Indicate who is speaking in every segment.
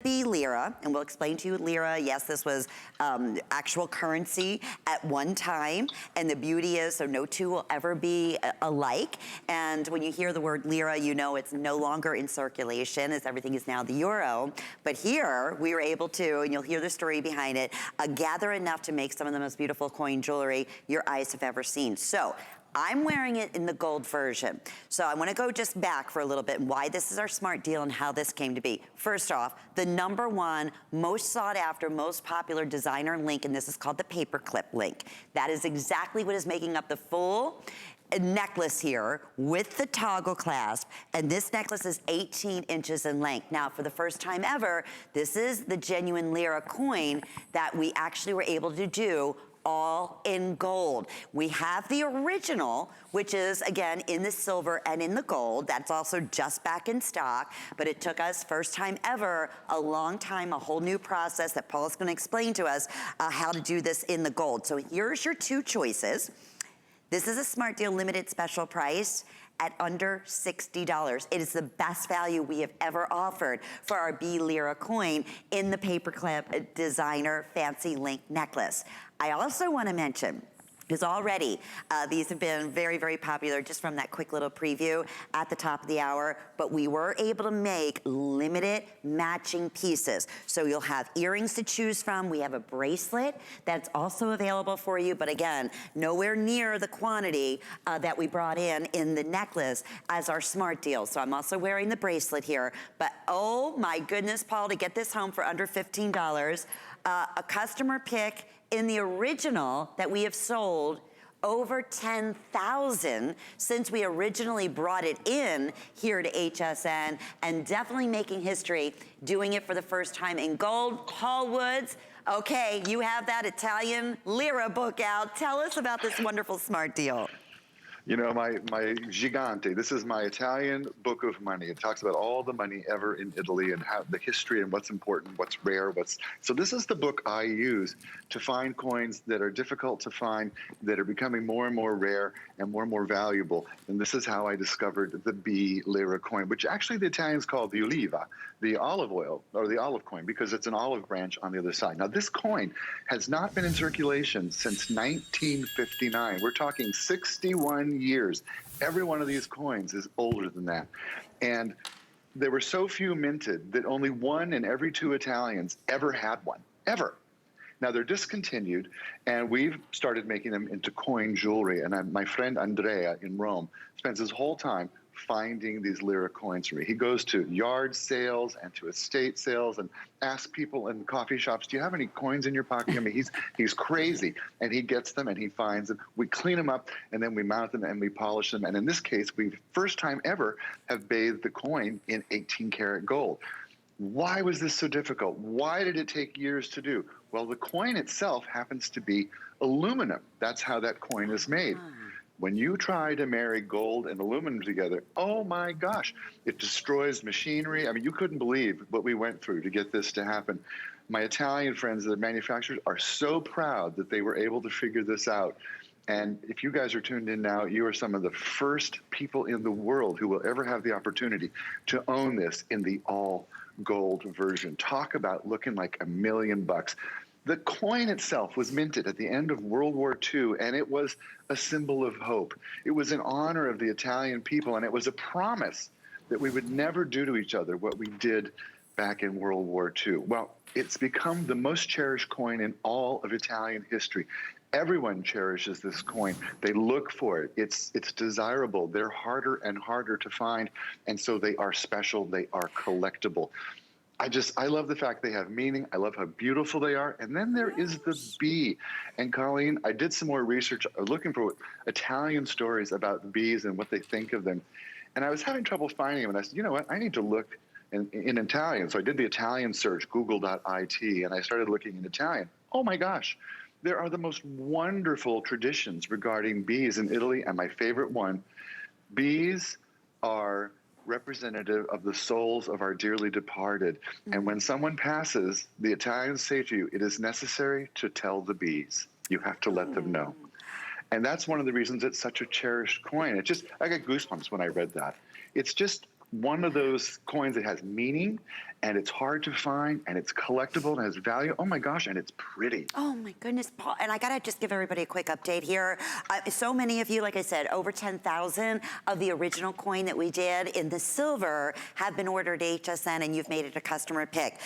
Speaker 1: be Lira, and we'll explain to you Lira. Yes, this was actual currency at one time, and the beauty is, so no two will ever be alike. And when you hear the word Lira, you know it's no longer in circulation, as everything is now the euro. But here, we were able to, and you'll hear the story behind it, gather enough to make some of the most beautiful coin jewelry your eyes have ever seen. So I'm wearing it in the gold version. So I wanna go just back for a little bit and why this is our smart deal and how this came to be. First off, the #1 most sought after, most popular designer link, and this is called the paperclip link. That is exactly what is making up the full necklace here with the toggle clasp, and this necklace is 18 inches in length. Now, for the first time ever, this is the genuine Lira coin that we actually were able to do all in gold. We have the original, which is again in the silver and in the gold. That's also just back in stock, but it took us, first time ever, a long time, a whole new process that Paul's gonna explain to us how to do this in the gold. So here's your two choices. This is a smart deal limited special price at under $60. It is the best value we have ever offered for our B Lira coin in the paperclip designer fancy link necklace. I also wanna mention, because already these have been very, very popular just from that quick little preview at the top of the hour, but we were able to make limited matching pieces. So you'll have earrings to choose from. We have a bracelet that's also available for you, but again, nowhere near the quantity that we brought in the necklace as our smart deal. So I'm also wearing the bracelet here, but oh my goodness, Paul, to get this home for under $15, a customer pick in the original that we have sold over 10,000 since we originally brought it in here to HSN, and definitely making history doing it for the first time in gold. Paul Woods, okay, you have that Italian Lira book out. Tell us about this wonderful smart deal.
Speaker 2: You know, my Gigante, this is my Italian book of money. It talks about all the money ever in Italy and how the history and what's important, what's rare, so this is the book I use to find coins that are difficult to find, that are becoming more and more rare and more valuable. And this is how I discovered the B Lira coin, which actually the Italians call the oliva, the olive oil, or the olive coin, because it's an olive branch on the other side. Now, this coin has not been in circulation since 1959. We're talking 61 years. Every one of these coins is older than that. And there were so few minted that only 1 in every 2 Italians ever had one, ever. Now they're discontinued, and we've started making them into coin jewelry. And my friend Andrea in Rome spends his whole time finding these Lira coins for me. He goes to yard sales and to estate sales and asks people in coffee shops, do you have any coins in your pocket? I mean, he's crazy, and he gets them and he finds them. We clean them up, and then we mount them and we polish them. And in this case, we first time ever have bathed the coin in 18 karat gold. Why was this so difficult? Why did it take years to do? Well, the coin itself happens to be aluminum. That's how that coin is made. When you try to marry gold and aluminum together, oh my gosh, it destroys machinery. I mean, you couldn't believe what we went through to get this to happen. My Italian friends, the manufacturers, are so proud that they were able to figure this out. And if you guys are tuned in now, you are some of the first people in the world who will ever have the opportunity to own this in the all gold version. Talk about looking like $1 million. The coin itself was minted at the end of World War II, and it was a symbol of hope. It was in honor of the Italian people, and it was a promise that we would never do to each other what we did back in World War II. Well, it's become the most cherished coin in all of Italian history. Everyone cherishes this coin. They look for it. It's desirable. They're harder and harder to find, and so they are special. They are collectible. I love the fact they have meaning. I love how beautiful they are. And then there is the bee. And Colleen, I did some more research looking for Italian stories about bees and what they think of them. And I was having trouble finding them. And I said, you know what? I need to look in Italian. So I did the Italian search, google.it, and I started looking in Italian. Oh my gosh. There are the most wonderful traditions regarding bees in Italy. And my favorite one, bees are representative of the souls of our dearly departed. And when someone passes, the Italians say to you, it is necessary to tell the bees. You have to let them know. And that's one of the reasons it's such a cherished coin. I got goosebumps when I read that. It's just one of those coins that has meaning, and it's hard to find, and it's collectible, and has value. Oh my gosh, and it's pretty.
Speaker 1: Oh my goodness, Paul. And I gotta just give everybody a quick update here. So many of you, like I said, over 10,000 of the original coin that we did in the silver have been ordered HSN, and you've made it a customer pick.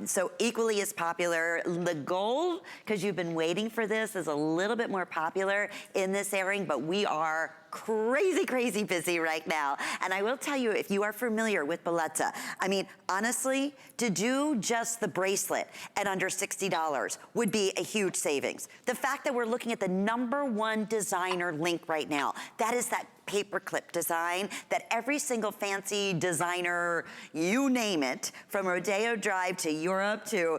Speaker 1: So equally as popular, the gold, because you've been waiting for this, is a little bit more popular in this airing, but we are crazy, crazy busy right now. And I will tell you, if you are familiar with Bellezza, I mean, honestly, to do just the bracelet at under $60 would be a huge savings. The fact that we're looking at the #1 designer link right now, that is that paperclip design that every single fancy designer, you name it, from Rodeo Drive to Europe to,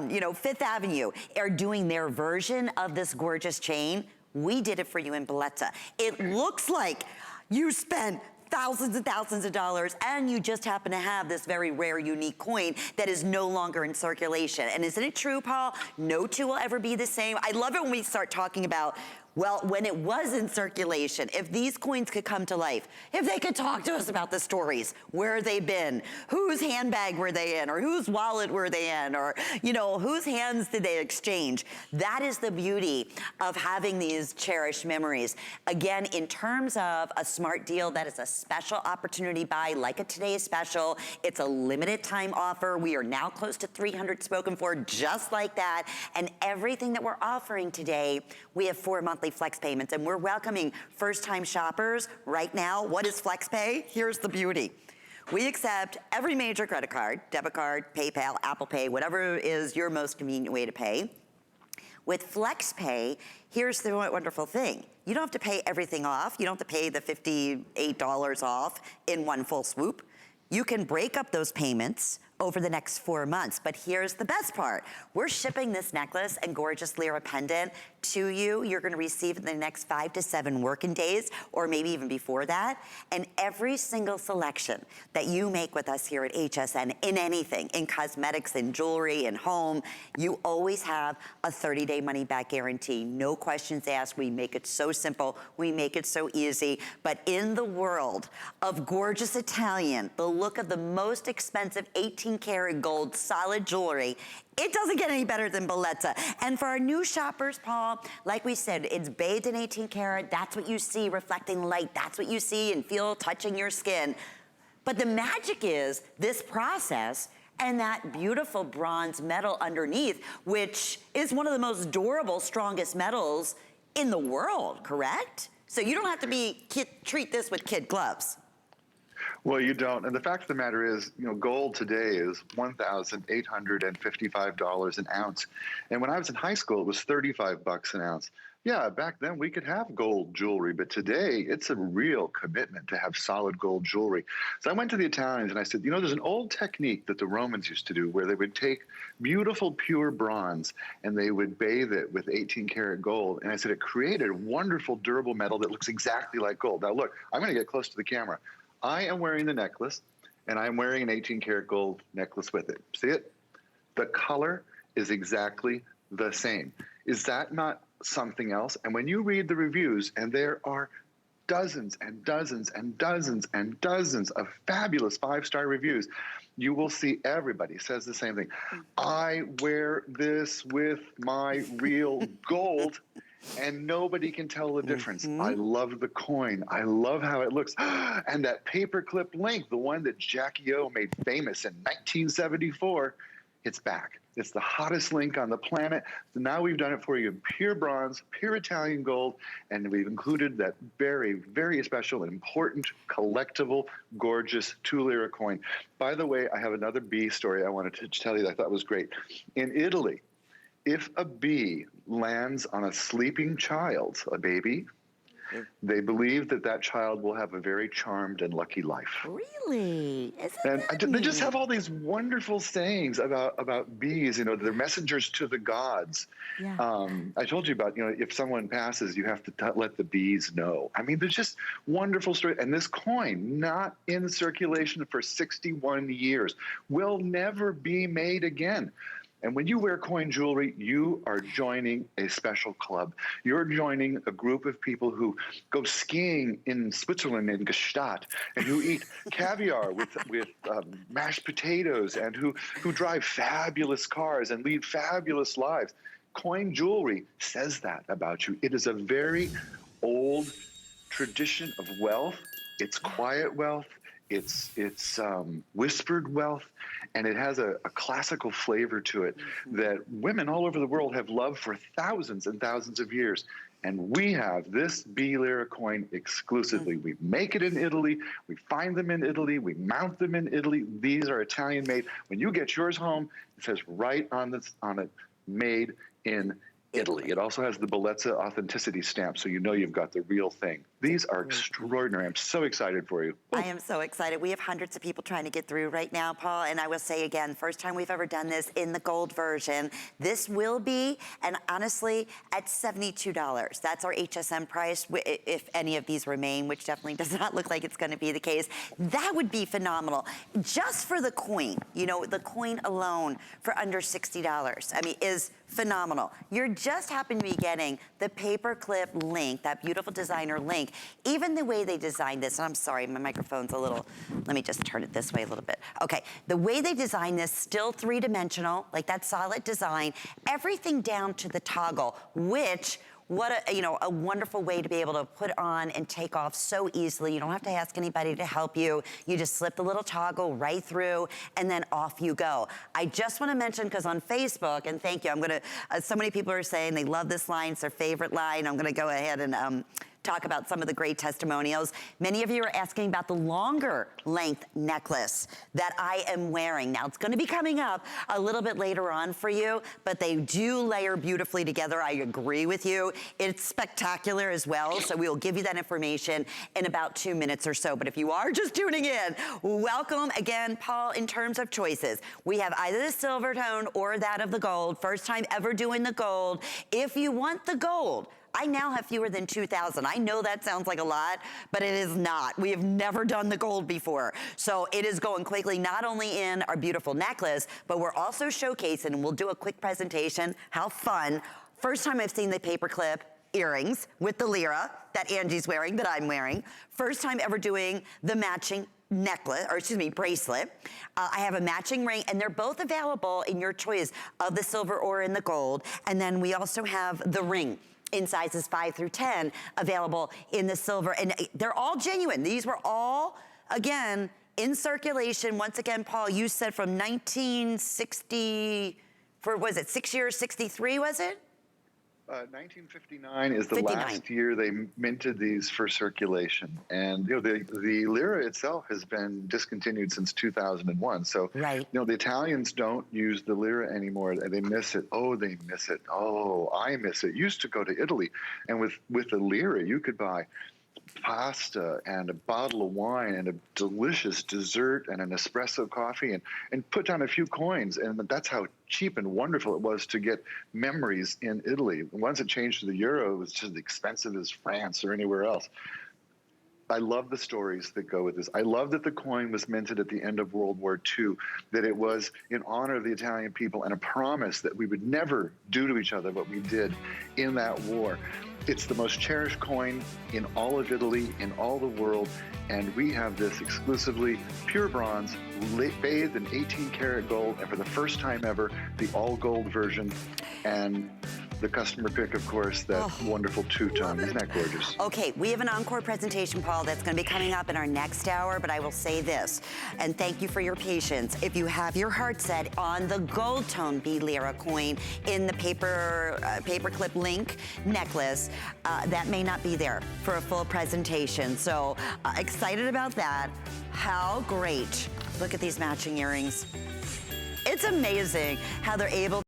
Speaker 1: you know, Fifth Avenue, are doing their version of this gorgeous chain. We did it for you in Bellezza. It looks like you spent thousands and thousands of dollars, and you just happen to have this very rare, unique coin that is no longer in circulation. And isn't it true, Paul? No two will ever be the same. I love it when we start talking about, well, when it was in circulation, if these coins could come to life, if they could talk to us about the stories, where they've been, whose handbag were they in, or whose wallet were they in, or, you know, whose hands did they exchange? That is the beauty of having these cherished memories. Again, in terms of a smart deal, that is a special opportunity buy, like a today's special. It's a limited time offer. We are now close to 300 spoken for, just like that. And everything that we're offering today, we have 4 monthly flex payments, and we're welcoming first-time shoppers right now. What is FlexPay? Here's the beauty. We accept every major credit card, debit card, PayPal, Apple Pay, whatever is your most convenient way to pay. With FlexPay, here's the wonderful thing. You don't have to pay everything off. You don't have to pay the $58 off in one full swoop. You can break up those payments over the next 4 months. But here's the best part. We're shipping this necklace and gorgeous Lira pendant to you. You're gonna receive it in the next 5 to 7 working days, or maybe even before that. And every single selection that you make with us here at HSN, in anything, in cosmetics, in jewelry, in home, you always have a 30-day money-back guarantee. No questions asked. We make it so simple. We make it so easy. But in the world of gorgeous Italian, the look of the most expensive 18-karat gold solid jewelry, it doesn't get any better than Bellezza. And for our new shoppers, Paul, like we said, it's bathed in 18 karat. That's what you see reflecting light. That's what you see and feel touching your skin. But the magic is this process and that beautiful bronze metal underneath, which is one of the most durable, strongest metals in the world, correct? So you don't have to treat this with kid gloves.
Speaker 2: Well, you don't. And the fact of the matter is, you know, gold today is $1,855 an ounce. And when I was in high school, it was 35 bucks an ounce. Yeah, back then we could have gold jewelry, but today it's a real commitment to have solid gold jewelry. So I went to the Italians and I said, you know, there's an old technique that the Romans used to do where they would take beautiful, pure bronze and they would bathe it with 18 karat gold. And I said, it created a wonderful, durable metal that looks exactly like gold. Now look, I'm going to get close to the camera. I am wearing the necklace, and I'm wearing an 18 karat gold necklace with it. See it? The color is exactly the same. Is that not something else? And when you read the reviews, and there are dozens and dozens and dozens and dozens of fabulous 5-star reviews, you will see everybody says the same thing. I wear this with my real gold, and nobody can tell the difference. I love the coin. I love how it looks. And that paperclip link, the one that Jackie O made famous in 1974, it's back. It's the hottest link on the planet. So now we've done it for you in pure bronze, pure Italian gold, and we've included that very, very special and important, collectible, gorgeous 2 Lira coin. By the way, I have another bee story I wanted to tell you that I thought was great. In Italy, if a bee lands on a sleeping child, a baby, they believe that that child will have a very charmed and lucky life.
Speaker 1: Really?
Speaker 2: And they just have all these wonderful sayings about bees. You know, they're messengers to the gods.
Speaker 1: Yeah.
Speaker 2: I told you about, you know, if someone passes, you have to let the bees know. I mean, there's just wonderful stories. And this coin, not in circulation for 61 years, will never be made again. And when you wear coin jewelry, you are joining a special club. You're joining a group of people who go skiing in Switzerland in Gstaad, and who eat caviar with mashed potatoes, and who drive fabulous cars and lead fabulous lives. Coin jewelry says that about you. It is a very old tradition of wealth. It's quiet wealth. It's whispered wealth, and it has a classical flavor to it that women all over the world have loved for thousands and thousands of years. And we have this B Lira coin exclusively. We make it in Italy. We find them in Italy. We mount them in Italy. These are Italian made. When you get yours home, it says right on it, made in Italy. It also has the Bellezza authenticity stamp, so you know you've got the real thing. These are extraordinary. I'm so excited for you.
Speaker 1: I am so excited. We have hundreds of people trying to get through right now, Paul, and I will say again, first time we've ever done this in the gold version. This will be, and honestly, at $72. That's our HSN price, if any of these remain, which definitely does not look like it's gonna be the case. That would be phenomenal. Just for the coin, you know, the coin alone for under $60, I mean, is phenomenal. You're just happen to be getting the paperclip link, that beautiful designer link. Even the way they designed this, and I'm sorry, my microphone's a little, let me just turn it this way a little bit. Okay, the way they designed this, still three-dimensional, like that solid design, everything down to the toggle, which, what a, you know, a wonderful way to be able to put on and take off so easily. You don't have to ask anybody to help you. You just slip the little toggle right through, and then off you go. I just want to mention, because on Facebook, and thank you, I'm gonna, so many people are saying they love this line, it's their favorite line. I'm gonna go ahead and talk about some of the great testimonials. Many of you are asking about the longer length necklace that I am wearing. Now, it's gonna be coming up a little bit later on for you, but they do layer beautifully together. I agree with you. It's spectacular as well, so we will give you that information in about 2 minutes or so. But if you are just tuning in, welcome again, Paul. In terms of choices, we have either the silver tone or that of the gold. First time ever doing the gold. If you want the gold, I now have fewer than 2,000. I know that sounds like a lot, but it is not. We have never done the gold before. So it is going quickly, not only in our beautiful necklace, but we're also showcasing, and we'll do a quick presentation. How fun. First time I've seen the paperclip earrings with the Lira that Angie's wearing, that I'm wearing. First time ever doing the matching necklace, or excuse me, bracelet. I have a matching ring, and they're both available in your choice of the silver or in the gold. And then we also have the ring in sizes 5 through 10 available in the silver, and they're all genuine. These were all, again, in circulation. Once again, Paul, you said from 1960, for, was it 6 years, 63, was it?
Speaker 2: 1959 is the last year they minted these for circulation, and you know the Lira itself has been discontinued since 2001. So you know the Italians don't use the Lira anymore. They miss it. Oh, they miss it. Oh, I miss it. Used to go to Italy, and with the Lira you could buy pasta and a bottle of wine and a delicious dessert and an espresso coffee and put down a few coins, and that's how cheap and wonderful it was to get memories in Italy. Once it changed to the euro, it was just as expensive as France or anywhere else. I love the stories that go with this. I love that the coin was minted at the end of World War II, that it was in honor of the Italian people and a promise that we would never do to each other what we did in that war. It's the most cherished coin in all of Italy, in all the world, and we have this exclusively pure bronze, bathed in 18-karat gold, and for the first time ever, the all-gold version, and the customer pick, of course, that wonderful two-tone. Isn't that gorgeous?
Speaker 1: Okay, we have an encore presentation, Paul, that's going to be coming up in our next hour, but I will say this, and thank you for your patience. If you have your heart set on the gold tone B Lira coin in the paperclip link necklace, that may not be there for a full presentation. So excited about that. How great. Look at these matching earrings. It's amazing how they're able